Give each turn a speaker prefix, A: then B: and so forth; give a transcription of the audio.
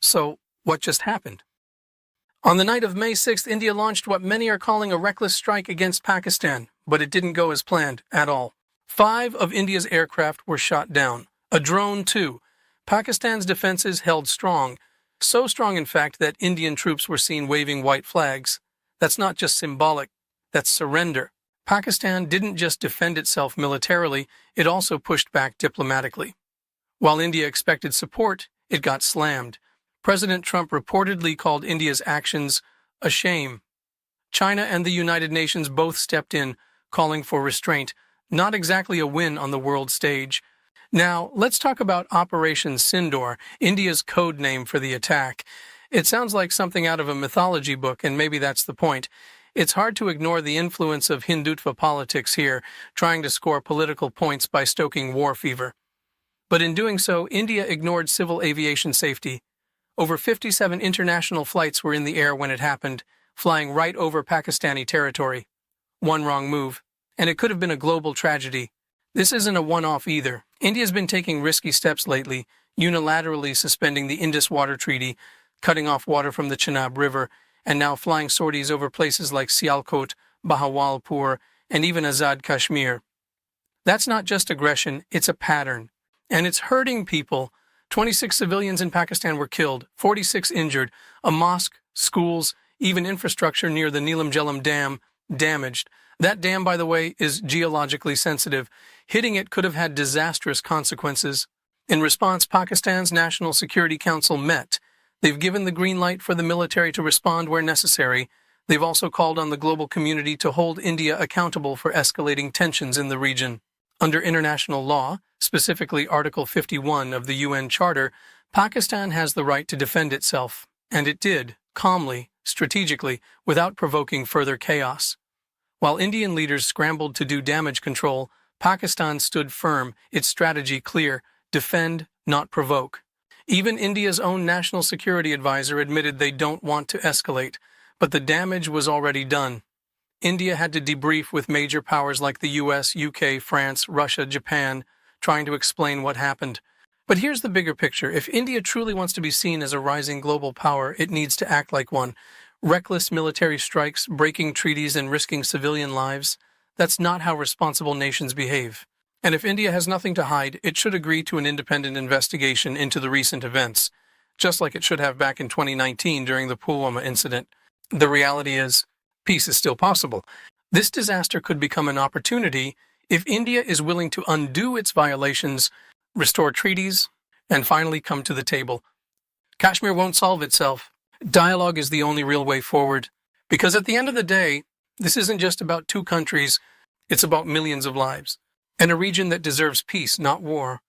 A: So, what just happened? On the night of May 6th, India launched what many are calling a reckless strike against Pakistan, but it didn't go as planned at all. 5 of India's aircraft were shot down. A drone, too. Pakistan's defenses held strong. So strong, in fact, that Indian troops were seen waving white flags. That's not just symbolic, that's surrender. Pakistan didn't just defend itself militarily, it also pushed back diplomatically. While India expected support, it got slammed. President Trump reportedly called India's actions a shame. China and the United Nations both stepped in, calling for restraint, not exactly a win on the world stage. Now, let's talk about Operation Sindoor, India's code name for the attack. It sounds like something out of a mythology book, and maybe that's the point. It's hard to ignore the influence of Hindutva politics here, trying to score political points by stoking war fever. But in doing so, India ignored civil aviation safety. Over 57 international flights were in the air when it happened, flying right over Pakistani territory. One wrong move, and it could have been a global tragedy. This isn't a one-off either. India's been taking risky steps lately, unilaterally suspending the Indus Water Treaty, cutting off water from the Chenab River, and now flying sorties over places like Sialkot, Bahawalpur, and even Azad Kashmir. That's not just aggression, it's a pattern. And it's hurting people. 26 civilians in Pakistan were killed, 46 injured, a mosque, schools, even infrastructure near the Neelam Jhelum Dam damaged. That dam, by the way, is geologically sensitive. Hitting it could have had disastrous consequences. In response, Pakistan's National Security Council met. They've given the green light for the military to respond where necessary. They've also called on the global community to hold India accountable for escalating tensions in the region. Under international law, specifically Article 51 of the UN Charter, Pakistan has the right to defend itself, and it did, calmly, strategically, without provoking further chaos. While Indian leaders scrambled to do damage control, Pakistan stood firm, its strategy clear: defend, not provoke. Even India's own national security advisor admitted they don't want to escalate, but the damage was already done. India had to debrief with major powers like the US, UK, France, Russia, Japan, trying to explain what happened. But here's the bigger picture. If India truly wants to be seen as a rising global power, it needs to act like one. Reckless military strikes, breaking treaties, and risking civilian lives, that's not how responsible nations behave. And if India has nothing to hide, it should agree to an independent investigation into the recent events, just like it should have back in 2019 during the Pulwama incident. The reality is, peace is still possible. This disaster could become an opportunity if India is willing to undo its violations, restore treaties, and finally come to the table. Kashmir won't solve itself. Dialogue is the only real way forward. Because at the end of the day, this isn't just about two countries, it's about millions of lives. And a region that deserves peace, not war.